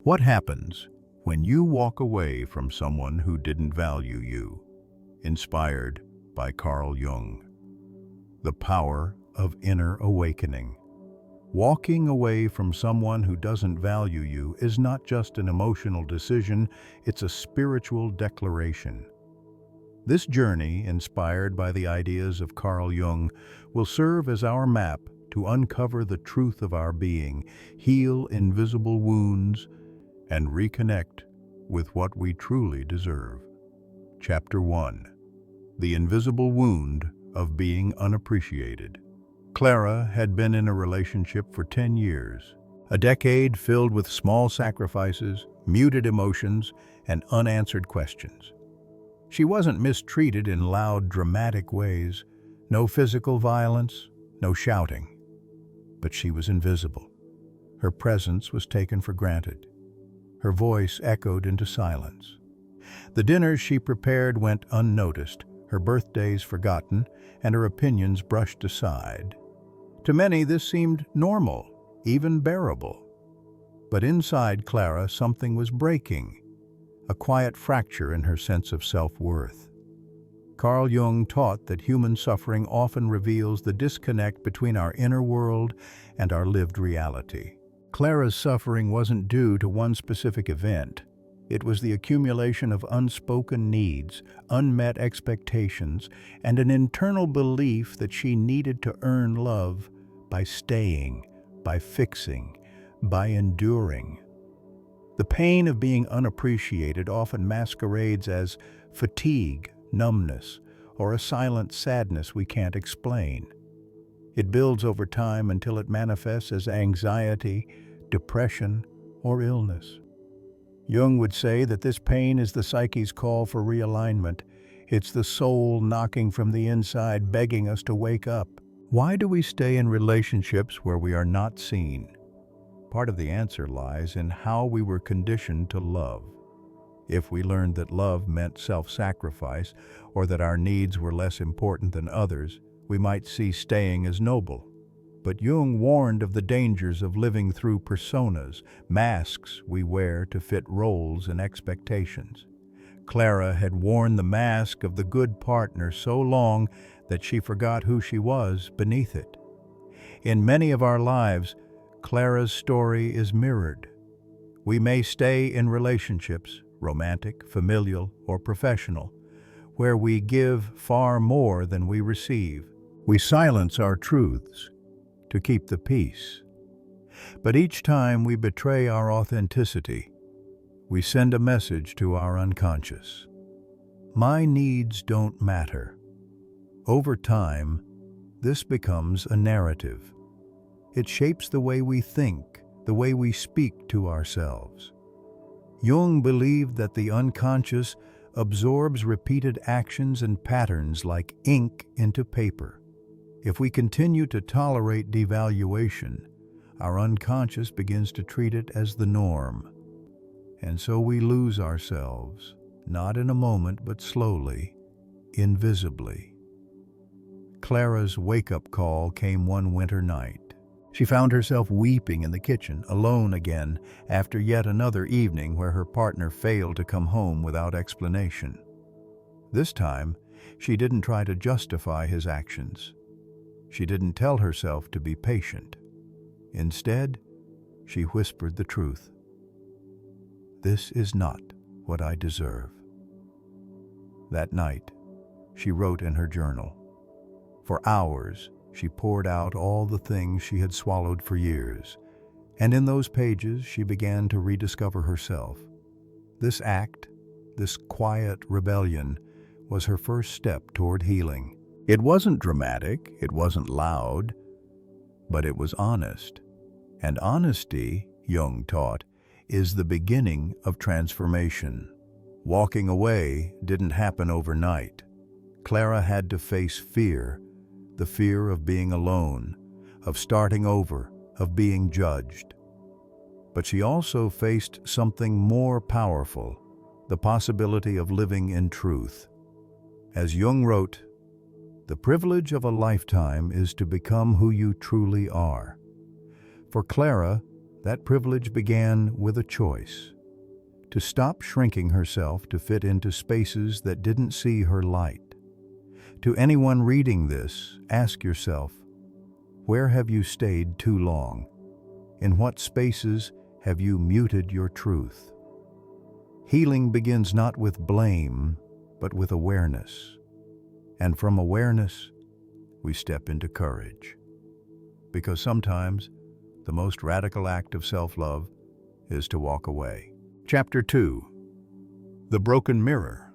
What happens when you walk away from someone who didn't value you? Inspired by Carl Jung. The power of inner awakening. Walking away from someone who doesn't value you is not just an emotional decision, it's a spiritual declaration. This journey, inspired by the ideas of Carl Jung, will serve as our map to uncover the truth of our being, heal invisible wounds, and reconnect with what we truly deserve. Chapter 1. The Invisible Wound of Being Unappreciated. Clara had been in a relationship for 10 years, a decade filled with small sacrifices, muted emotions, and unanswered questions. She wasn't mistreated in loud, dramatic ways, no physical violence, no shouting. But she was invisible. Her presence was taken for granted. Her voice echoed into silence. The dinners she prepared went unnoticed, her birthdays forgotten, and her opinions brushed aside. To many, this seemed normal, even bearable. But inside Clara, something was breaking, a quiet fracture in her sense of self-worth. Carl Jung taught that human suffering often reveals the disconnect between our inner world and our lived reality. Clara's suffering wasn't due to one specific event. It was the accumulation of unspoken needs, unmet expectations, and an internal belief that she needed to earn love by staying, by fixing, by enduring. The pain of being unappreciated often masquerades as fatigue, numbness, or a silent sadness we can't explain. It builds over time until it manifests as anxiety, depression, or illness. Jung would say that this pain is the psyche's call for realignment. It's the soul knocking from the inside, begging us to wake up. Why do we stay in relationships where we are not seen? Part of the answer lies in how we were conditioned to love. If we learned that love meant self-sacrifice, or that our needs were less important than others, we might see staying as noble. But Jung warned of the dangers of living through personas, masks we wear to fit roles and expectations. Clara had worn the mask of the good partner so long that she forgot who she was beneath it. In many of our lives, Clara's story is mirrored. We may stay in relationships, romantic, familial, or professional, where we give far more than we receive. We silence our truths to keep the peace. But each time we betray our authenticity, we send a message to our unconscious. My needs don't matter. Over time, this becomes a narrative. It shapes the way we think, the way we speak to ourselves. Jung believed that the unconscious absorbs repeated actions and patterns like ink into paper. If we continue to tolerate devaluation, our unconscious begins to treat it as the norm. And so we lose ourselves, not in a moment but slowly, invisibly. Clara's wake-up call came one winter night. She found herself weeping in the kitchen, alone again, after yet another evening where her partner failed to come home without explanation. This time, she didn't try to justify his actions. She didn't tell herself to be patient. Instead, she whispered the truth. This is not what I deserve. That night, she wrote in her journal. For hours, she poured out all the things she had swallowed for years, and in those pages she began to rediscover herself. This act, this quiet rebellion, was her first step toward healing. It wasn't dramatic, it wasn't loud, but it was honest. And honesty, Jung taught, is the beginning of transformation. Walking away didn't happen overnight. Clara had to face fear, the fear of being alone, of starting over, of being judged. But she also faced something more powerful, the possibility of living in truth. As Jung wrote, "The privilege of a lifetime is to become who you truly are." For Clara, That privilege began with a choice: to stop shrinking herself to fit into spaces that didn't see her light. To anyone reading this, ask yourself, where have you stayed too long? In what spaces have you muted your truth? Healing begins not with blame, but with awareness. And from awareness, we step into courage. Because sometimes, the most radical act of self-love is to walk away. Chapter 2. The Broken Mirror.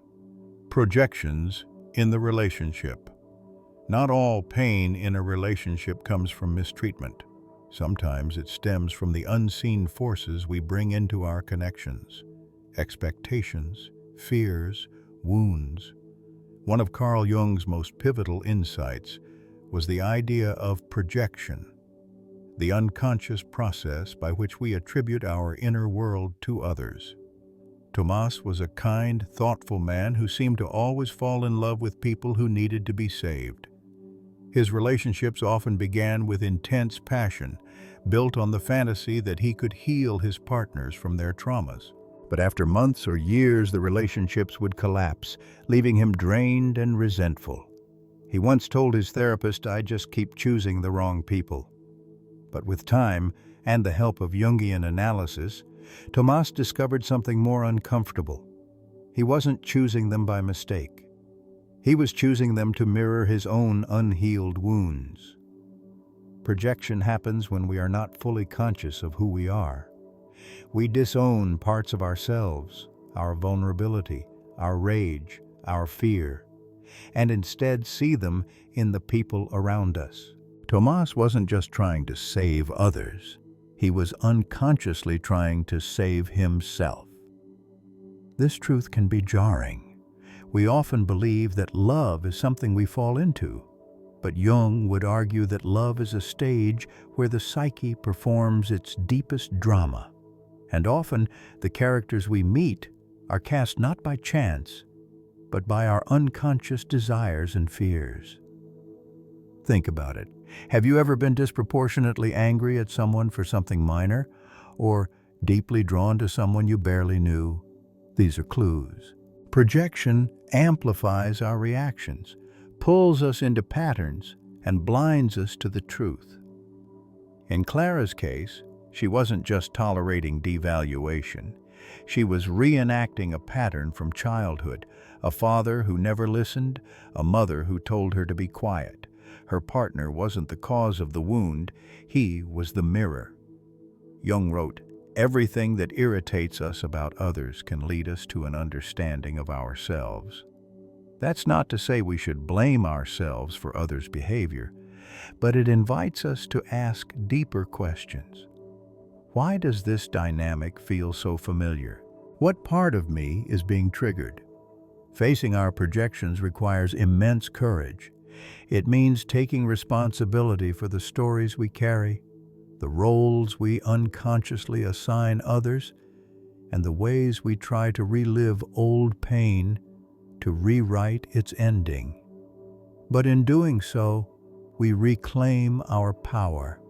Projections in the Relationship. Not all pain in a relationship comes from mistreatment. Sometimes it stems from the unseen forces we bring into our connections. Expectations, fears, wounds. One of Carl Jung's most pivotal insights was the idea of projection, the unconscious process by which we attribute our inner world to others. Tomas was a kind, thoughtful man who seemed to always fall in love with people who needed to be saved. His relationships often began with intense passion, built on the fantasy that he could heal his partners from their traumas. But after months or years, the relationships would collapse, leaving him drained and resentful. He once told his therapist, "I just keep choosing the wrong people." But with time and the help of Jungian analysis, Tomas discovered something more uncomfortable. He wasn't choosing them by mistake. He was choosing them to mirror his own unhealed wounds. Projection happens when we are not fully conscious of who we are. We disown parts of ourselves, our vulnerability, our rage, our fear, and instead see them in the people around us. Tomas wasn't just trying to save others. He was unconsciously trying to save himself. This truth can be jarring. We often believe that love is something we fall into, but Jung would argue that love is a stage where the psyche performs its deepest drama. And often, the characters we meet are cast not by chance, but by our unconscious desires and fears. Think about it. Have you ever been disproportionately angry at someone for something minor, or deeply drawn to someone you barely knew? These are clues. Projection amplifies our reactions, pulls us into patterns, and blinds us to the truth. In Clara's case, she wasn't just tolerating devaluation. She was reenacting a pattern from childhood, a father who never listened, a mother who told her to be quiet. Her partner wasn't the cause of the wound, he was the mirror. Jung wrote, "Everything that irritates us about others can lead us to an understanding of ourselves." That's not to say we should blame ourselves for others' behavior, but it invites us to ask deeper questions. Why does this dynamic feel so familiar? What part of me is being triggered? Facing our projections requires immense courage. It means taking responsibility for the stories we carry, the roles we unconsciously assign others, and the ways we try to relive old pain to rewrite its ending. But in doing so, we reclaim our power.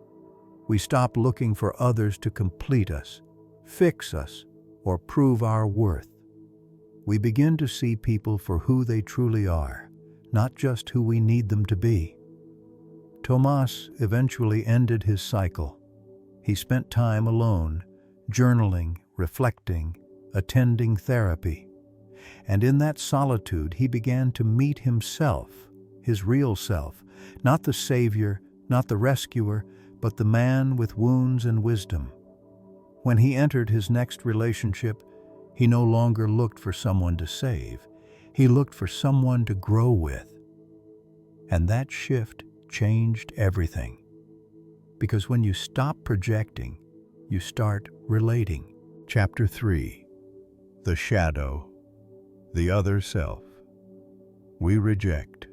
We stop looking for others to complete us, fix us, or prove our worth. We begin to see people for who they truly are, not just who we need them to be. Tomas eventually ended his cycle. He spent time alone, journaling, reflecting, attending therapy. And in that solitude, he began to meet himself, his real self, not the savior, not the rescuer, but the man with wounds and wisdom. When he entered his next relationship, he no longer looked for someone to save. He looked for someone to grow with. And that shift changed everything. Because when you stop projecting, you start relating. Chapter 3. The Shadow. The Other Self. We reject.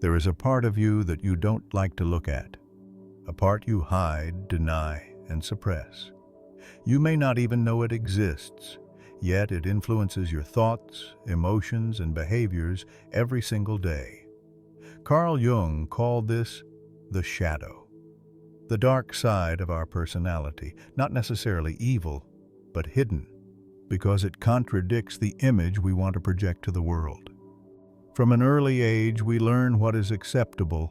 There is a part of you that you don't like to look at. A part you hide, deny, and suppress. You may not even know it exists, yet it influences your thoughts, emotions, and behaviors every single day. Carl Jung called this the shadow. the dark side of our personality, not necessarily evil, but hidden, because it contradicts the image we want to project to the world. From an early age, we learn what is acceptable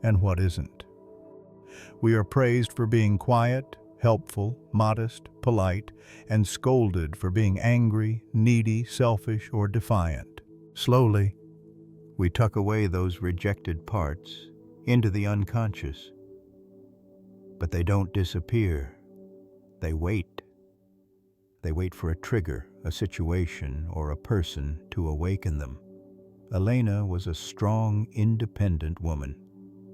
and what isn't. We are praised for being quiet, helpful, modest, polite, and scolded for being angry, needy, selfish, or defiant. Slowly, we tuck away those rejected parts into the unconscious. But they don't disappear. They wait. They wait for a trigger, a situation, or a person to awaken them. Elena was a strong, independent woman.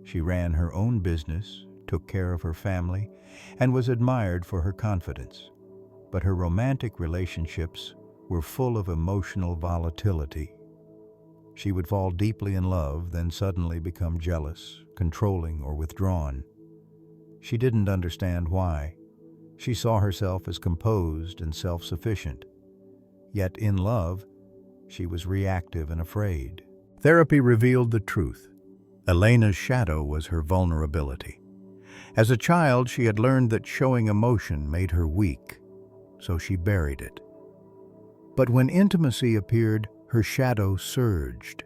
She ran her own business, took care of her family, and was admired for her confidence. But her romantic relationships were full of emotional volatility. She would fall deeply in love, then suddenly become jealous, controlling, or withdrawn. She didn't understand why. She saw herself as composed and self-sufficient. Yet in love, she was reactive and afraid. Therapy revealed the truth. Elena's shadow was her vulnerability. As a child, she had learned that showing emotion made her weak, so she buried it. But when intimacy appeared, her shadow surged.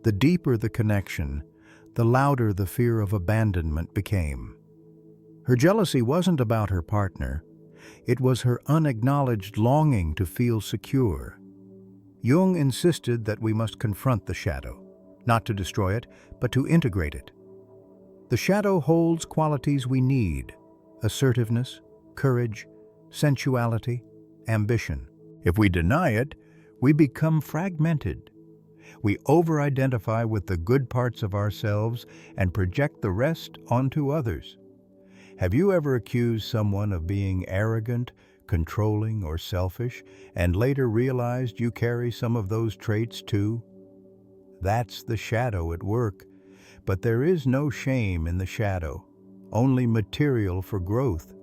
The deeper the connection, the louder the fear of abandonment became. Her jealousy wasn't about her partner. It was her unacknowledged longing to feel secure. Jung insisted that we must confront the shadow, not to destroy it, but to integrate it. The shadow holds qualities we need: assertiveness, courage, sensuality, ambition. If we deny it, we become fragmented. We over-identify with the good parts of ourselves and project the rest onto others. Have you ever accused someone of being arrogant, controlling, or selfish, and later realized you carry some of those traits too? That's the shadow at work. But there is no shame in the shadow, only material for growth.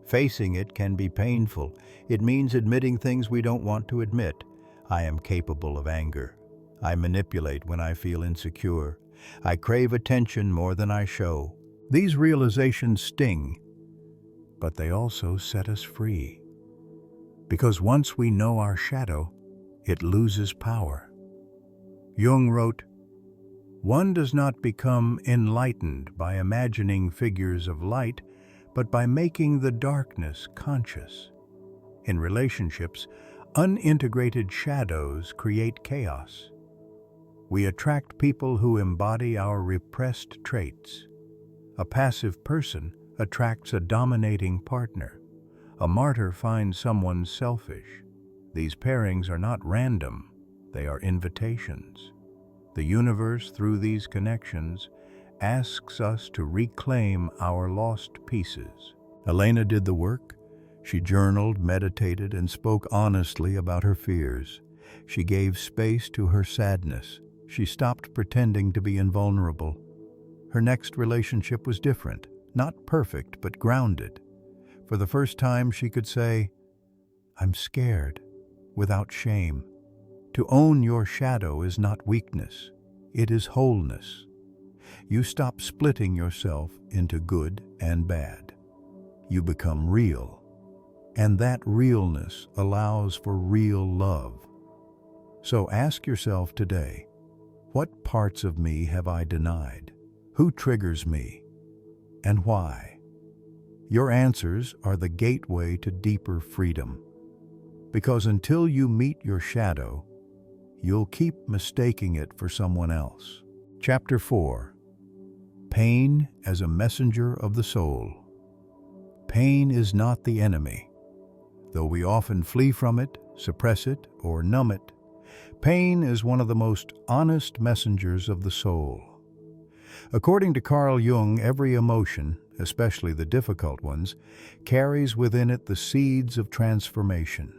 Facing it can be painful. It means admitting things we don't want to admit. I am capable of anger. I manipulate when I feel insecure. I crave attention more than I show. These realizations sting, but they also set us free. Because once we know our shadow, it loses power. Jung wrote, "One does not become enlightened by imagining figures of light, but by making the darkness conscious." In relationships, unintegrated shadows create chaos. We attract people who embody our repressed traits. A passive person attracts a dominating partner. A martyr finds someone selfish. These pairings are not random, they are invitations. The universe, through these connections, asks us to reclaim our lost pieces. Elena did the work. She journaled, meditated, and spoke honestly about her fears. She gave space to her sadness. She stopped pretending to be invulnerable. Her next relationship was different, not perfect, but grounded. For the first time, she could say, "I'm scared," without shame. To own your shadow is not weakness, it is wholeness. You stop splitting yourself into good and bad. You become real, and that realness allows for real love. So ask yourself today, what parts of me have I denied? Who triggers me? And why? Your answers are the gateway to deeper freedom. Because until you meet your shadow, you'll keep mistaking it for someone else. Chapter 4. Pain as a messenger of the soul. Pain is not the enemy. Though we often flee from it, suppress it, or numb it, pain is one of the most honest messengers of the soul. According to Carl Jung, every emotion, especially the difficult ones, carries within it the seeds of transformation.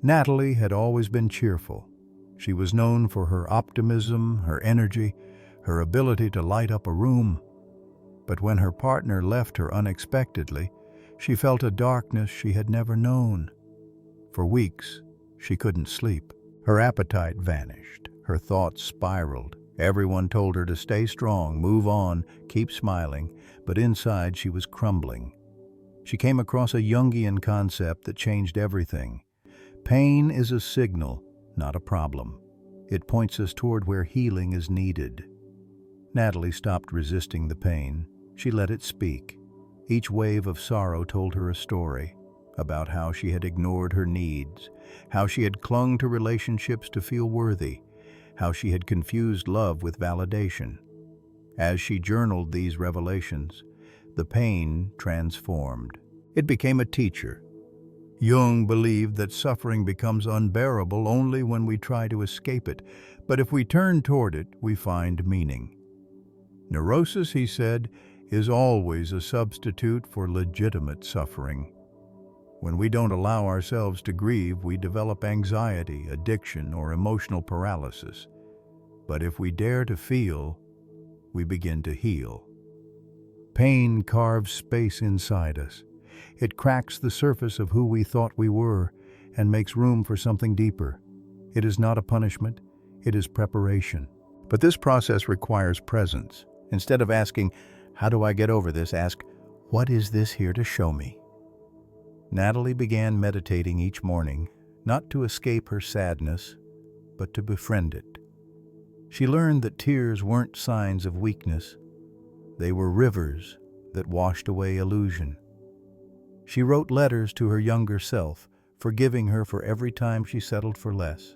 Natalie had always been cheerful. She was known for her optimism, her energy, her ability to light up a room. But when her partner left her unexpectedly, she felt a darkness she had never known. For weeks, she couldn't sleep. Her appetite vanished. Her thoughts spiraled. Everyone told her to stay strong, move on, keep smiling, but inside she was crumbling. She came across a Jungian concept that changed everything. Pain is a signal, not a problem. It points us toward where healing is needed. Natalie stopped resisting the pain. She let it speak. Each wave of sorrow told her a story about how she had ignored her needs, how she had clung to relationships to feel worthy, how she had confused love with validation. As she journaled these revelations, the pain transformed. It became a teacher. Jung believed that suffering becomes unbearable only when we try to escape it, but if we turn toward it, we find meaning. Neurosis, he said, is always a substitute for legitimate suffering. When we don't allow ourselves to grieve, we develop anxiety, addiction, or emotional paralysis. But if we dare to feel, we begin to heal. Pain carves space inside us. It cracks the surface of who we thought we were and makes room for something deeper. It is not a punishment, it is preparation. But this process requires presence. Instead of asking, "How do I get over this?" ask, "What is this here to show me?" Natalie began meditating each morning, not to escape her sadness, but to befriend it. She learned that tears weren't signs of weakness. They were rivers that washed away illusion. She wrote letters to her younger self, forgiving her for every time she settled for less.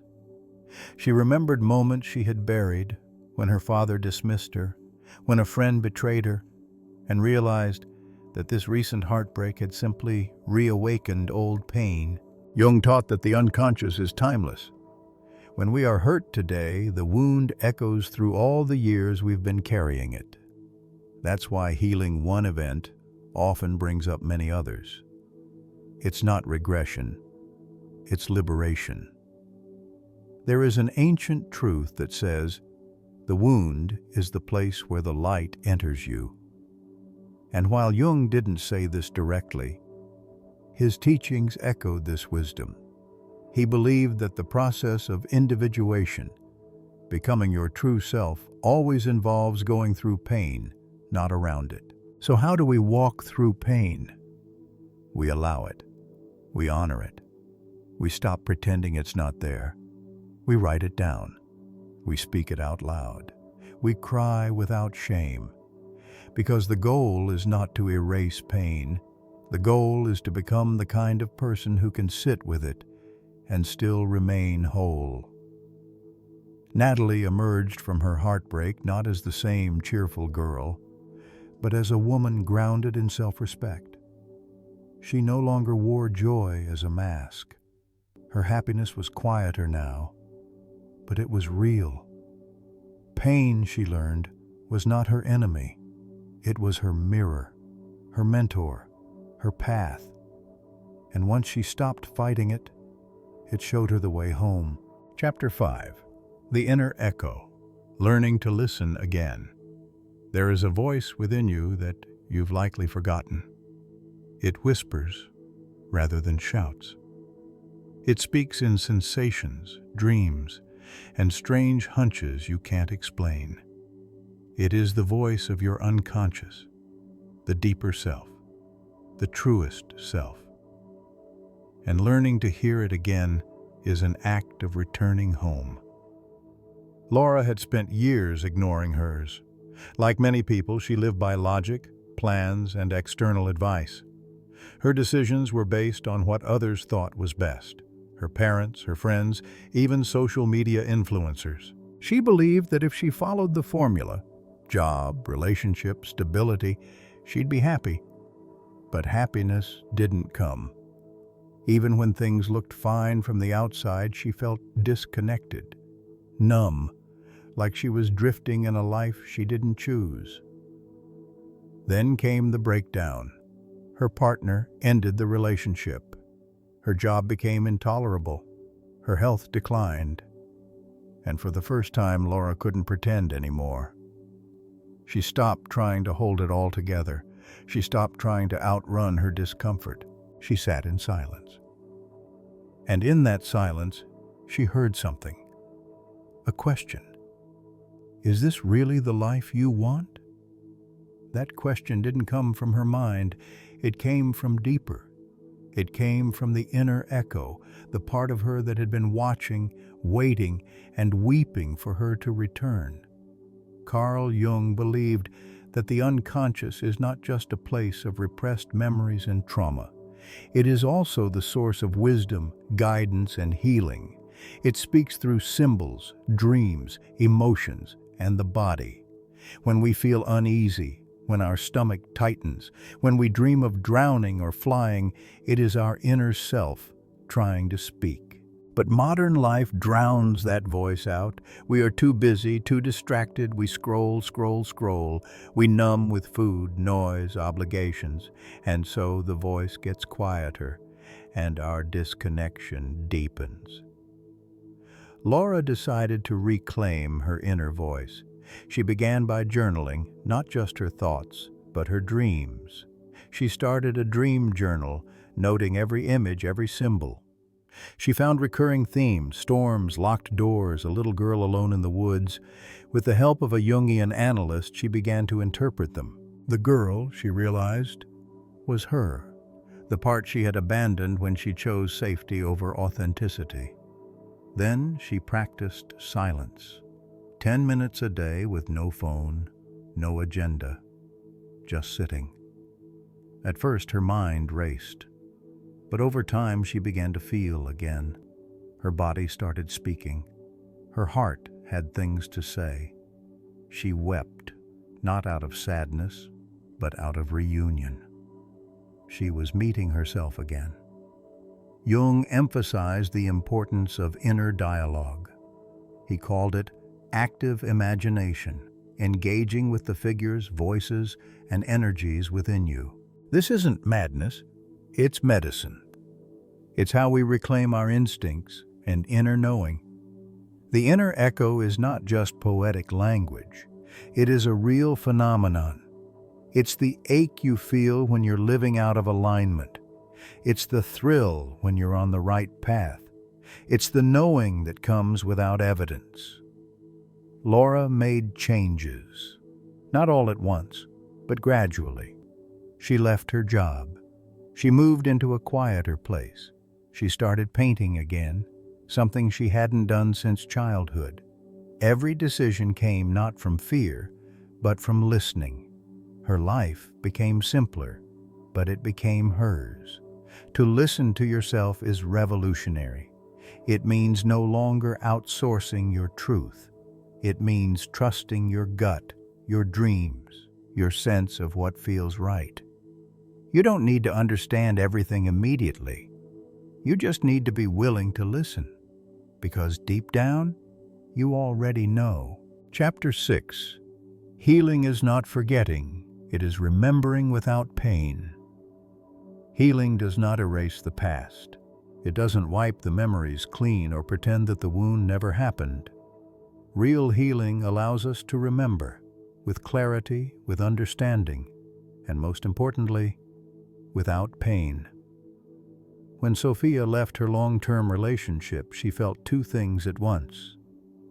She remembered moments she had buried, when her father dismissed her, when a friend betrayed her, and realized that this recent heartbreak had simply reawakened old pain. Jung taught that the unconscious is timeless. When we are hurt today, the wound echoes through all the years we've been carrying it. That's why healing one event often brings up many others. It's not regression, it's liberation. There is an ancient truth that says, the wound is the place where the light enters you. And while Jung didn't say this directly, his teachings echoed this wisdom. He believed that the process of individuation, becoming your true self, always involves going through pain, not around it. So how do we walk through pain? We allow it. We honor it. We stop pretending it's not there. We write it down. We speak it out loud. We cry without shame. Because the goal is not to erase pain. The goal is to become the kind of person who can sit with it and still remain whole. Natalie emerged from her heartbreak not as the same cheerful girl, but as a woman grounded in self-respect. She no longer wore joy as a mask. Her happiness was quieter now, but it was real. Pain, she learned, was not her enemy. It was her mirror, her mentor, her path. And once she stopped fighting it, it showed her the way home. Chapter 5. The Inner Echo. Learning to listen again. There is a voice within you that you've likely forgotten. It whispers rather than shouts. It speaks in sensations, dreams, and strange hunches you can't explain. It is the voice of your unconscious, the deeper self, the truest self. And learning to hear it again is an act of returning home. Laura had spent years ignoring hers. Like many people, she lived by logic, plans, and external advice. Her decisions were based on what others thought was best. Her parents, her friends, even social media influencers. She believed that if she followed the formula, job, relationship, stability, she'd be happy. But happiness didn't come. Even when things looked fine from the outside, she felt disconnected, numb, like she was drifting in a life she didn't choose. Then came the breakdown. Her partner ended the relationship. Her job became intolerable. Her health declined. And for the first time, Laura couldn't pretend anymore. She stopped trying to hold it all together. She stopped trying to outrun her discomfort. She sat in silence. And in that silence, she heard something. A question. Is this really the life you want? That question didn't come from her mind. It came from deeper. It came from the inner echo, the part of her that had been watching, waiting, and weeping for her to return. Carl Jung believed that the unconscious is not just a place of repressed memories and trauma. It is also the source of wisdom, guidance, and healing. It speaks through symbols, dreams, emotions, and the body. When we feel uneasy, when our stomach tightens, when we dream of drowning or flying, it is our inner self trying to speak. But modern life drowns that voice out. We are too busy, too distracted. We scroll. We numb with food, noise, obligations. And so the voice gets quieter and our disconnection deepens. Laura decided to reclaim her inner voice. She began by journaling, not just her thoughts, but her dreams. She started a dream journal, noting every image, every symbol. She found recurring themes: storms, locked doors, a little girl alone in the woods. With the help of a Jungian analyst, she began to interpret them. The girl, she realized, was her, the part she had abandoned when she chose safety over authenticity. Then she practiced silence. 10 minutes a day with no phone, no agenda, just sitting. At first, her mind raced, but over time she began to feel again. Her body started speaking. Her heart had things to say. She wept, not out of sadness, but out of reunion. She was meeting herself again. Jung emphasized the importance of inner dialogue. He called it active imagination, engaging with the figures, voices, and energies within you. This isn't madness, it's medicine. It's how we reclaim our instincts and inner knowing. The inner echo is not just poetic language. It is a real phenomenon. It's the ache you feel when you're living out of alignment. It's the thrill when you're on the right path. It's the knowing that comes without evidence. Laura made changes, not all at once, but gradually. She left her job. She moved into a quieter place. She started painting again, something she hadn't done since childhood. Every decision came not from fear, but from listening. Her life became simpler, but it became hers. To listen to yourself is revolutionary. It means no longer outsourcing your truth. It means trusting your gut, your dreams, your sense of what feels right. You don't need to understand everything immediately. You just need to be willing to listen, because deep down, you already know. Chapter 6. Healing is not forgetting, it is remembering without pain. Healing does not erase the past. It doesn't wipe the memories clean or pretend that the wound never happened. Real healing allows us to remember, with clarity, with understanding, and most importantly, without pain. When Sophia left her long-term relationship, she felt two things at once: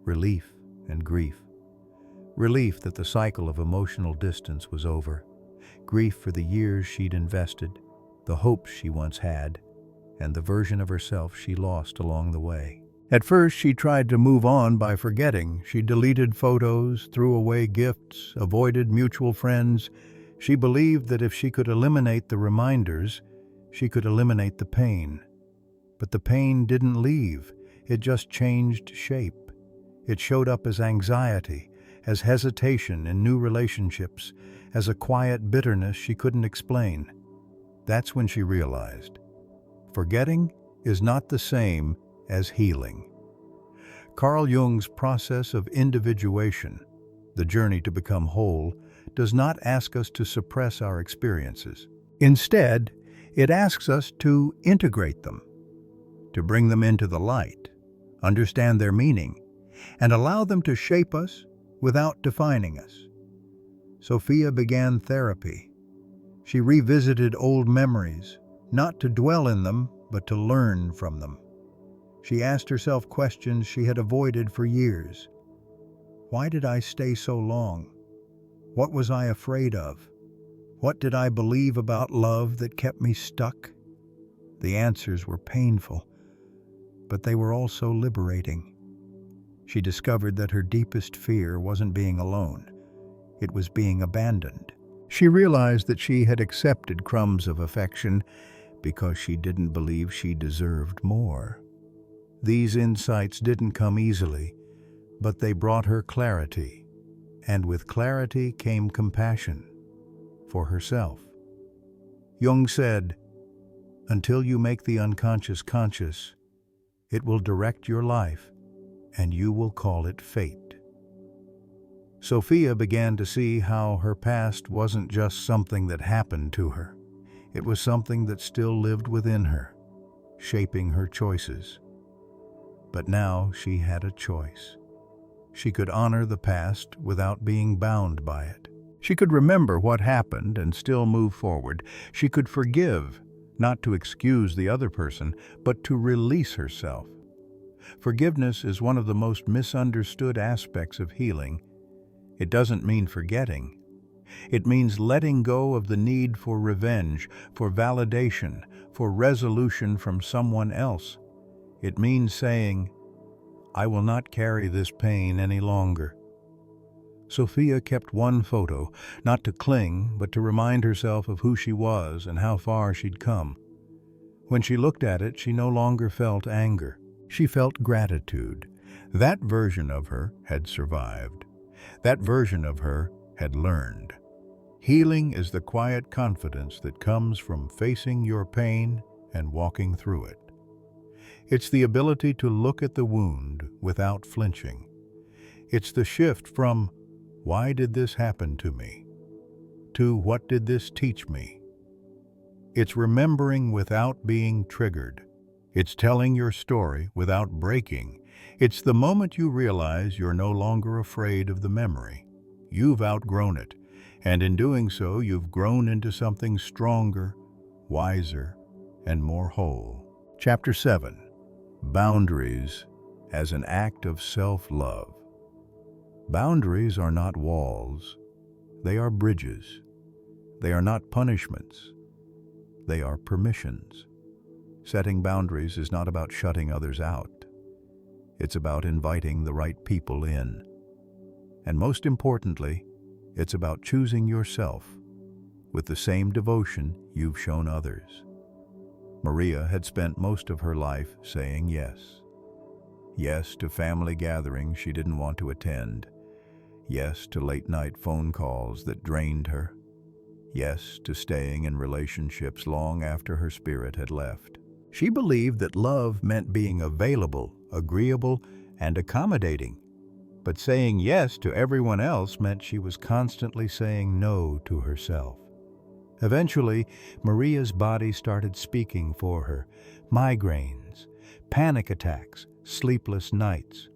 relief and grief. Relief that the cycle of emotional distance was over. Grief for the years she'd invested, the hopes she once had, and the version of herself she lost along the way. At first, she tried to move on by forgetting. She deleted photos, threw away gifts, avoided mutual friends. She believed that if she could eliminate the reminders, she could eliminate the pain. But the pain didn't leave. It just changed shape. It showed up as anxiety, as hesitation in new relationships, as a quiet bitterness she couldn't explain. That's when she realized, forgetting is not the same as healing. Carl Jung's process of individuation, the journey to become whole, does not ask us to suppress our experiences. Instead, it asks us to integrate them, to bring them into the light, understand their meaning, and allow them to shape us without defining us. Sophia began therapy. She revisited old memories, not to dwell in them, but to learn from them. She asked herself questions she had avoided for years. Why did I stay so long? What was I afraid of? What did I believe about love that kept me stuck? The answers were painful, but they were also liberating. She discovered that her deepest fear wasn't being alone. It was being abandoned. She realized that she had accepted crumbs of affection because she didn't believe she deserved more. These insights didn't come easily, but they brought her clarity, and with clarity came compassion for herself. Jung said, "Until you make the unconscious conscious, it will direct your life, and you will call it fate." Sophia began to see how her past wasn't just something that happened to her. It was something that still lived within her, shaping her choices. But now she had a choice. She could honor the past without being bound by it. She could remember what happened and still move forward. She could forgive, not to excuse the other person, but to release herself. Forgiveness is one of the most misunderstood aspects of healing. It doesn't mean forgetting. It means letting go of the need for revenge, for validation, for resolution from someone else. It means saying, "I will not carry this pain any longer." Sophia kept one photo, not to cling, but to remind herself of who she was and how far she'd come. When she looked at it, she no longer felt anger. She felt gratitude. That version of her had survived. That version of her had learned. Healing is the quiet confidence that comes from facing your pain and walking through it. It's the ability to look at the wound without flinching. It's the shift from, "Why did this happen to me?" to, "What did this teach me?" It's remembering without being triggered. It's telling your story without breaking. It's the moment you realize you're no longer afraid of the memory. You've outgrown it, and in doing so, you've grown into something stronger, wiser, and more whole. Chapter 7. Boundaries as an act of self-love. Boundaries are not walls. They are bridges. They are not punishments. They are permissions. Setting boundaries is not about shutting others out. It's about inviting the right people in. And most importantly, it's about choosing yourself with the same devotion you've shown others. Maria had spent most of her life saying yes. Yes to family gatherings she didn't want to attend. Yes to late-night phone calls that drained her. Yes to staying in relationships long after her spirit had left. She believed that love meant being available, agreeable, and accommodating. But saying yes to everyone else meant she was constantly saying no to herself. Eventually, Maria's body started speaking for her. Migraines, panic attacks, sleepless nights.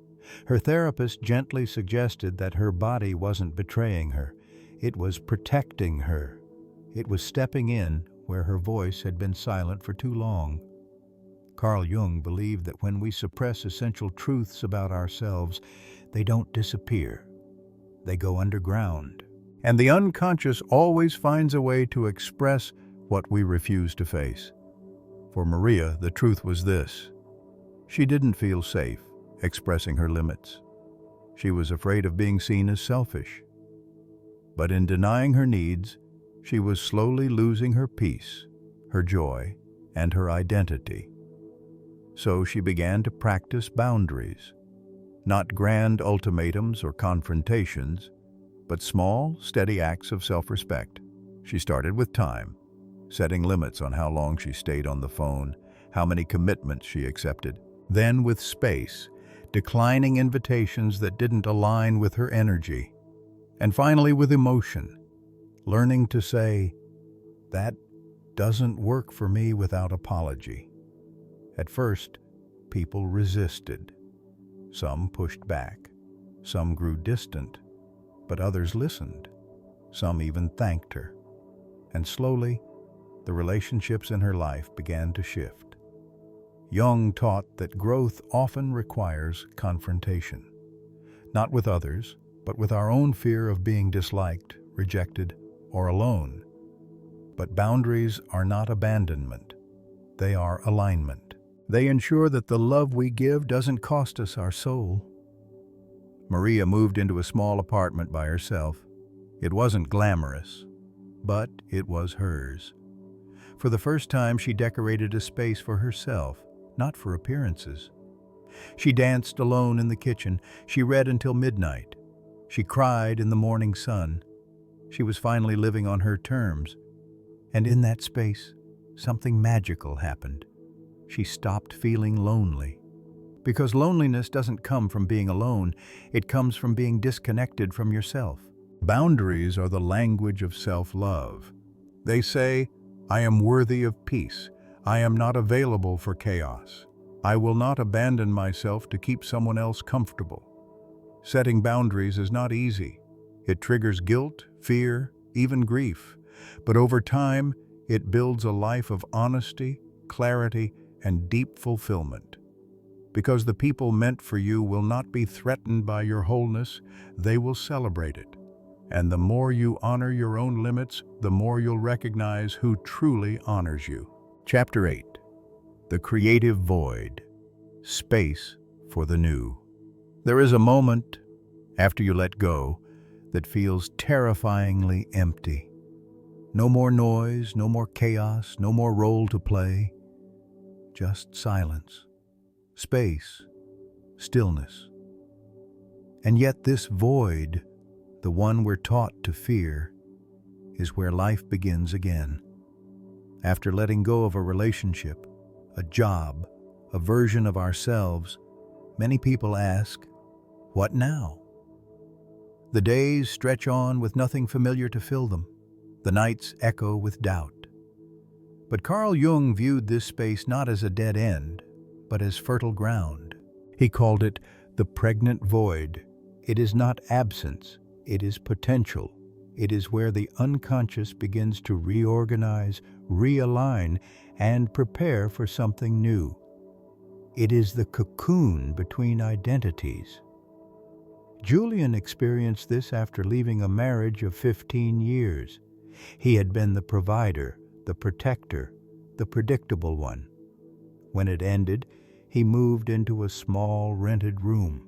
Her therapist gently suggested that her body wasn't betraying her. It was protecting her. It was stepping in where her voice had been silent for too long. Carl Jung believed that when we suppress essential truths about ourselves, they don't disappear. They go underground. And the unconscious always finds a way to express what we refuse to face. For Maria, the truth was this. She didn't feel safe expressing her limits. She was afraid of being seen as selfish. But in denying her needs, she was slowly losing her peace, her joy, and her identity. So she began to practice boundaries. Not grand ultimatums or confrontations, but small, steady acts of self-respect. She started with time, setting limits on how long she stayed on the phone, how many commitments she accepted. Then with space, declining invitations that didn't align with her energy. And finally with emotion, learning to say, "That doesn't work for me," without apology. At first, people resisted. Some pushed back. Some grew distant. But others listened. Some even thanked her. And slowly, the relationships in her life began to shift. Jung taught that growth often requires confrontation. Not with others, but with our own fear of being disliked, rejected, or alone. But boundaries are not abandonment. They are alignment. They ensure that the love we give doesn't cost us our soul. Maria moved into a small apartment by herself. It wasn't glamorous, but it was hers. For the first time, she decorated a space for herself, not for appearances. She danced alone in the kitchen. She read until midnight. She cried in the morning sun. She was finally living on her terms. And in that space, something magical happened. She stopped feeling lonely. Because loneliness doesn't come from being alone, it comes from being disconnected from yourself. Boundaries are the language of self-love. They say, I am worthy of peace. I am not available for chaos. I will not abandon myself to keep someone else comfortable. Setting boundaries is not easy. It triggers guilt, fear, even grief. But over time, it builds a life of honesty, clarity, and deep fulfillment. Because the people meant for you will not be threatened by your wholeness, they will celebrate it. And the more you honor your own limits, the more you'll recognize who truly honors you. Chapter 8. The Creative Void. Space for the New. There is a moment, after you let go, that feels terrifyingly empty. No more noise, no more chaos, no more role to play. Just silence, space, stillness. And yet this void, the one we're taught to fear, is where life begins again. After letting go of a relationship, a job, a version of ourselves, many people ask, what now? The days stretch on with nothing familiar to fill them. The nights echo with doubt. But Carl Jung viewed this space not as a dead end, but as fertile ground. He called it the pregnant void. It is not absence, it is potential. It is where the unconscious begins to reorganize, realign, and prepare for something new. It is the cocoon between identities. Julian experienced this after leaving a marriage of 15 years. He had been the provider, the protector, the predictable one. When it ended, he moved into a small rented room.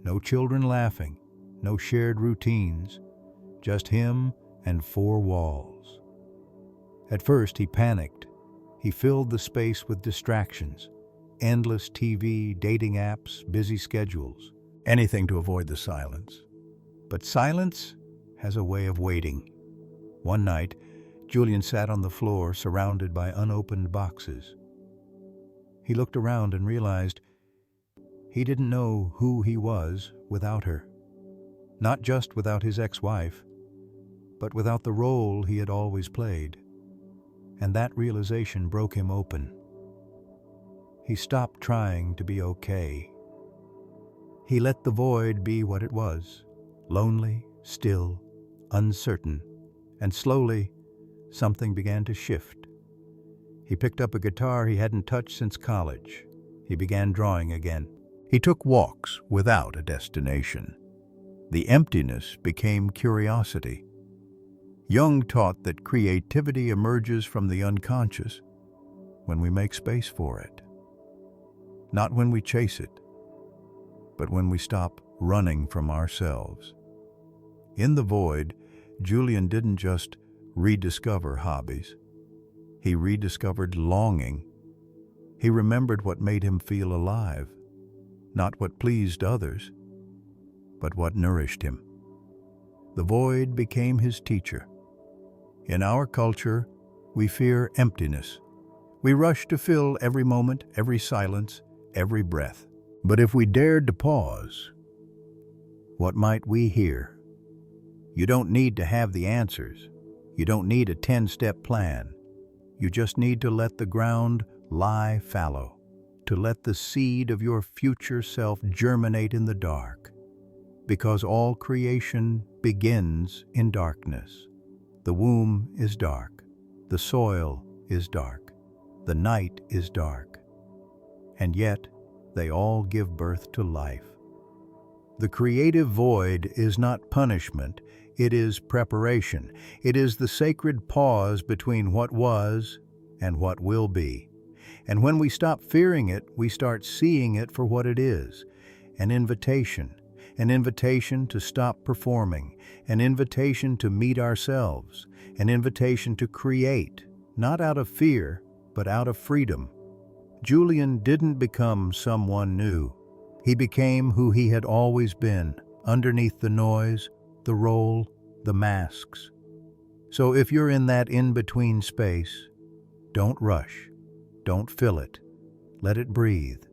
No children laughing, no shared routines, just him and four walls. At first, he panicked. He filled the space with distractions, endless TV, dating apps, busy schedules, anything to avoid the silence. But silence has a way of waiting. One night, Julian sat on the floor surrounded by unopened boxes. He looked around and realized he didn't know who he was without her. Not just without his ex-wife, but without the role he had always played. And that realization broke him open. He stopped trying to be okay. He let the void be what it was, lonely, still, uncertain, and slowly, something began to shift. He picked up a guitar he hadn't touched since college. He began drawing again. He took walks without a destination. The emptiness became curiosity. Jung taught that creativity emerges from the unconscious when we make space for it. Not when we chase it, but when we stop running from ourselves. In the void, Julian didn't just rediscover hobbies. He rediscovered longing. He remembered what made him feel alive, not what pleased others, but what nourished him. The void became his teacher. In our culture, we fear emptiness. We rush to fill every moment, every silence, every breath. But if we dared to pause, what might we hear? You don't need to have the answers. You don't need a 10-step plan. You just need to let the ground lie fallow, to let the seed of your future self germinate in the dark. Because all creation begins in darkness. The womb is dark. The soil is dark. The night is dark. And yet, they all give birth to life. The creative void is not punishment, it is preparation. It is the sacred pause between what was and what will be. And when we stop fearing it, we start seeing it for what it is, an invitation to stop performing, an invitation to meet ourselves, an invitation to create, not out of fear, but out of freedom. Julian didn't become someone new. He became who he had always been, underneath the noise, the role, the masks. So if you're in that in-between space, don't rush, don't fill it, let it breathe.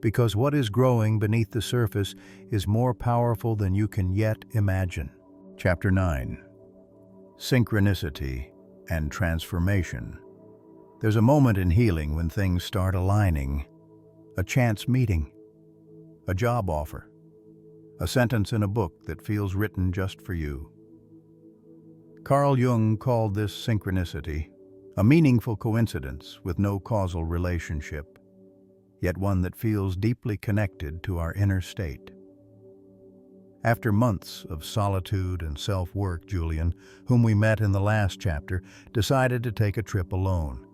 Because what is growing beneath the surface is more powerful than you can yet imagine. Chapter 9. Synchronicity and Transformation. There's a moment in healing when things start aligning. A chance meeting, a job offer, a sentence in a book that feels written just for you. Carl Jung called this synchronicity, a meaningful coincidence with no causal relationship, yet one that feels deeply connected to our inner state. After months of solitude and self-work, Julian, whom we met in the last chapter, decided to take a trip alone.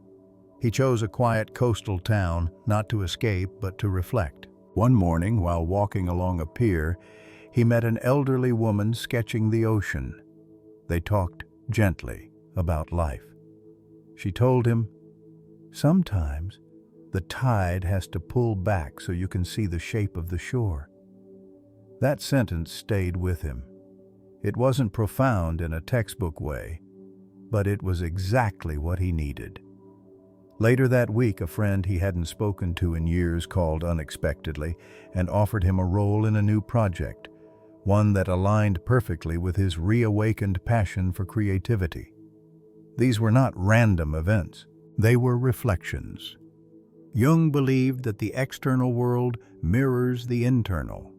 He chose a quiet coastal town, not to escape, but to reflect. One morning, while walking along a pier, he met an elderly woman sketching the ocean. They talked gently about life. She told him, "Sometimes the tide has to pull back so you can see the shape of the shore." That sentence stayed with him. It wasn't profound in a textbook way, but it was exactly what he needed. Later that week, a friend he hadn't spoken to in years called unexpectedly and offered him a role in a new project, one that aligned perfectly with his reawakened passion for creativity. These were not random events. They were reflections. Jung believed that the external world mirrors the internal.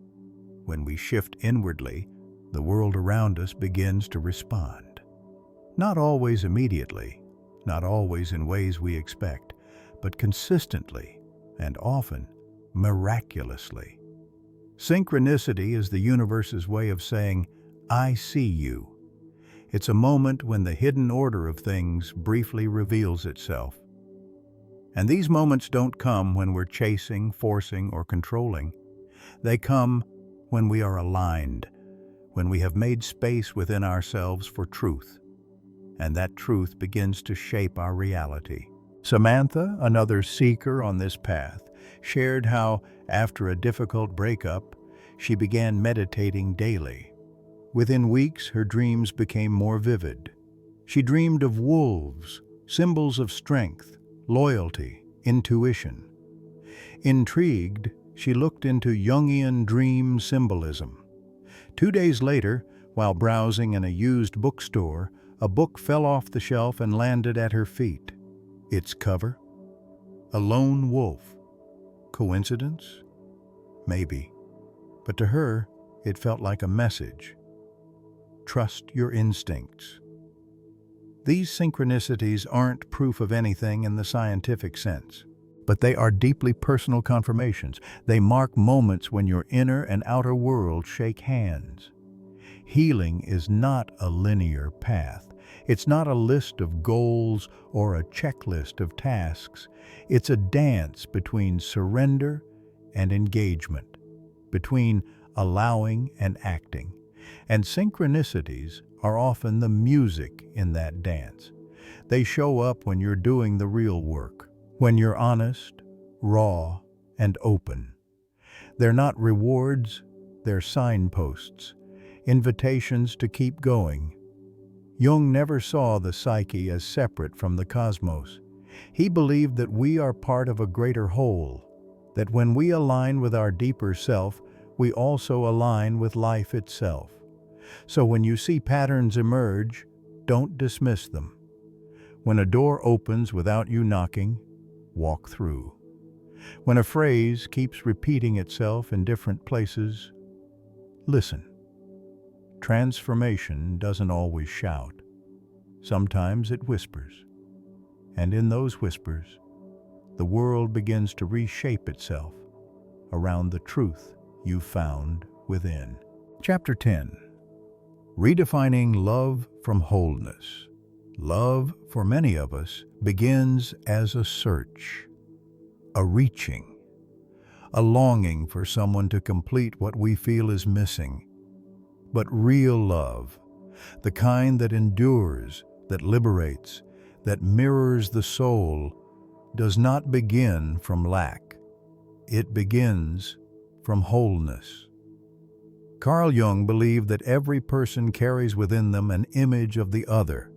When we shift inwardly, the world around us begins to respond. Not always immediately, not always in ways we expect, but consistently and often miraculously. Synchronicity is the universe's way of saying, "I see you." It's a moment when the hidden order of things briefly reveals itself. And these moments don't come when we're chasing, forcing, or controlling. They come when we are aligned, when we have made space within ourselves for truth, and that truth begins to shape our reality. Samantha, another seeker on this path, shared how, after a difficult breakup, she began meditating daily. Within weeks, her dreams became more vivid. She dreamed of wolves, symbols of strength, loyalty, intuition. Intrigued, she looked into Jungian dream symbolism. 2 days later, while browsing in a used bookstore, a book fell off the shelf and landed at her feet. Its cover? A lone wolf. Coincidence? Maybe. But to her, it felt like a message. Trust your instincts. These synchronicities aren't proof of anything in the scientific sense, but they are deeply personal confirmations. They mark moments when your inner and outer world shake hands. Healing is not a linear path. It's not a list of goals or a checklist of tasks. It's a dance between surrender and engagement, between allowing and acting. And synchronicities are often the music in that dance. They show up when you're doing the real work, when you're honest, raw, and open. They're not rewards, they're signposts, invitations to keep going. Jung never saw the psyche as separate from the cosmos. He believed that we are part of a greater whole, that when we align with our deeper self, we also align with life itself. So when you see patterns emerge, don't dismiss them. When a door opens without you knocking, walk through. When a phrase keeps repeating itself in different places, listen. Transformation doesn't always shout. Sometimes it whispers. And in those whispers, the world begins to reshape itself around the truth you found within. Chapter 10. Redefining love from wholeness. Love, for many of us, begins as a search, a reaching, a longing for someone to complete what we feel is missing. But real love, the kind that endures, that liberates, that mirrors the soul, does not begin from lack. It begins from wholeness. Carl Jung believed that every person carries within them an image of the other,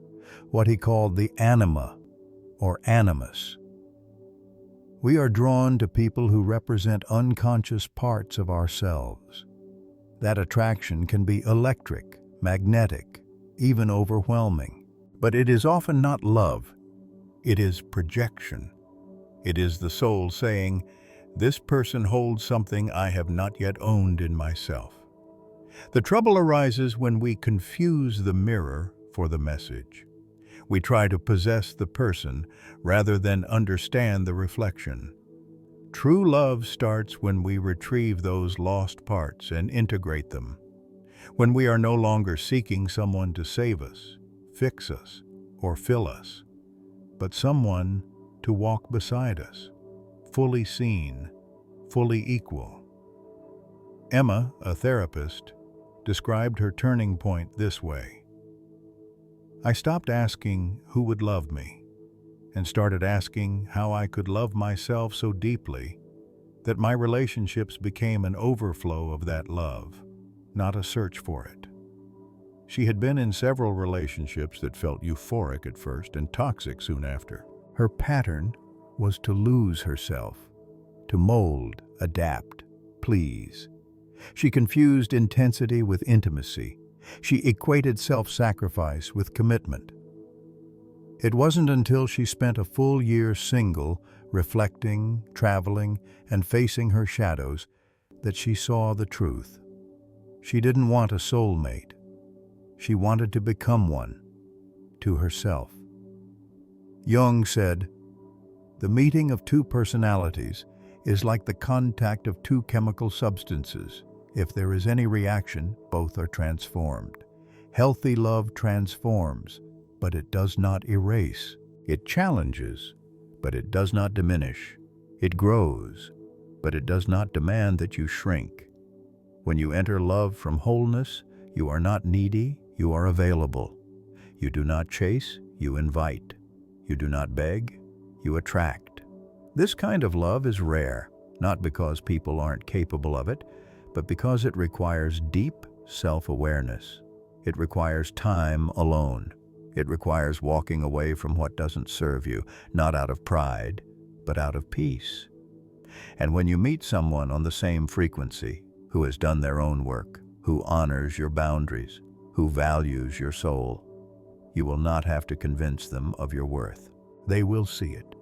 what he called the anima, or animus. We are drawn to people who represent unconscious parts of ourselves. That attraction can be electric, magnetic, even overwhelming. But it is often not love. It is projection. It is the soul saying, "This person holds something I have not yet owned in myself." The trouble arises when we confuse the mirror for the message. We try to possess the person rather than understand the reflection. True love starts when we retrieve those lost parts and integrate them. When we are no longer seeking someone to save us, fix us, or fill us, but someone to walk beside us, fully seen, fully equal. Emma, a therapist, described her turning point this way. I stopped asking who would love me and started asking how I could love myself so deeply that my relationships became an overflow of that love, not a search for it. She had been in several relationships that felt euphoric at first and toxic soon after. Her pattern was to lose herself, to mold, adapt, please. She confused intensity with intimacy. She equated self-sacrifice with commitment. It wasn't until she spent a full year single, reflecting, traveling, and facing her shadows, that she saw the truth. She didn't want a soulmate. She wanted to become one, to herself. Jung said, "The meeting of two personalities is like the contact of two chemical substances. If there is any reaction, both are transformed. Healthy love transforms, but it does not erase. It challenges, but it does not diminish. It grows, but it does not demand that you shrink. When you enter love from wholeness, you are not needy, you are available. You do not chase, you invite. You do not beg, you attract." This kind of love is rare, not because people aren't capable of it, but because it requires deep self-awareness. It requires time alone. It requires walking away from what doesn't serve you, not out of pride, but out of peace. And when you meet someone on the same frequency, who has done their own work, who honors your boundaries, who values your soul, you will not have to convince them of your worth. They will see it,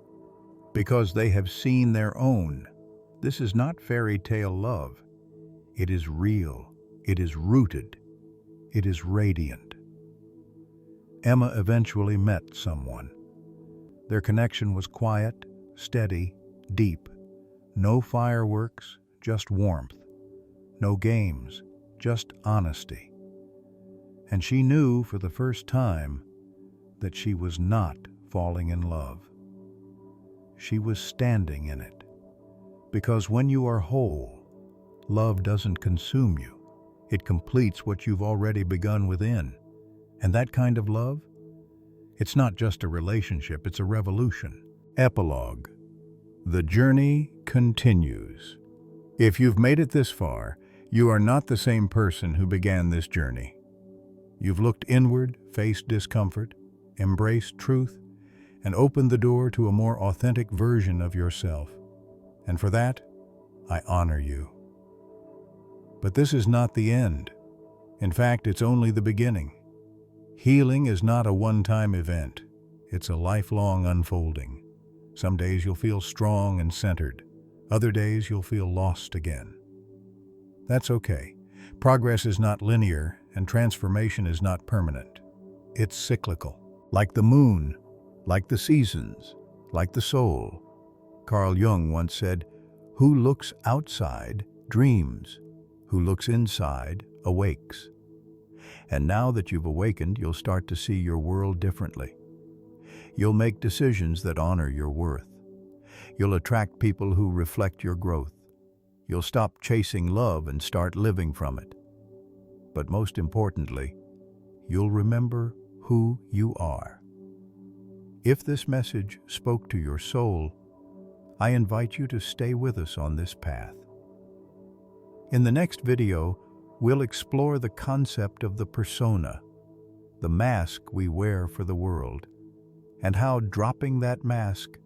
because they have seen their own. This is not fairy tale love. It is real. It is rooted. It is radiant. Emma eventually met someone. Their connection was quiet, steady, deep. No fireworks, just warmth. No games, just honesty. And she knew for the first time that she was not falling in love. She was standing in it. Because when you are whole, love doesn't consume you. It completes what you've already begun within. And that kind of love? It's not just a relationship, it's a revolution. Epilogue. The journey continues. If you've made it this far, you are not the same person who began this journey. You've looked inward, faced discomfort, embraced truth, and opened the door to a more authentic version of yourself. And for that, I honor you. But this is not the end. In fact, it's only the beginning. Healing is not a one-time event. It's a lifelong unfolding. Some days you'll feel strong and centered. Other days you'll feel lost again. That's okay. Progress is not linear, and transformation is not permanent. It's cyclical. Like the moon, like the seasons, like the soul. Carl Jung once said, "Who looks outside dreams. who looks inside awakes. And now that you've awakened, you'll start to see your world differently. You'll make decisions that honor your worth. You'll attract people who reflect your growth. You'll stop chasing love and start living from it. But most importantly, you'll remember who you are. If this message spoke to your soul, I invite you to stay with us on this path. In the next video, we'll explore the concept of the persona, the mask we wear for the world, and how dropping that mask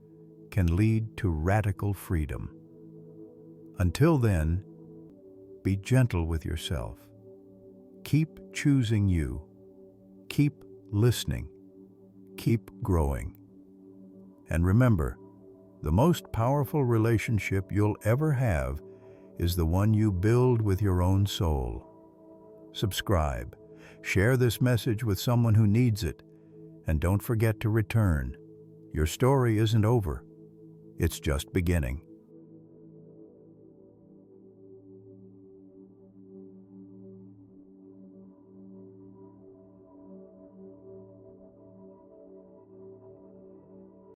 can lead to radical freedom. Until then, be gentle with yourself. Keep choosing you. Keep listening. Keep growing. And remember, the most powerful relationship you'll ever have is the one you build with your own soul. Subscribe, share this message with someone who needs it, and don't forget to return. Your story isn't over. It's just beginning.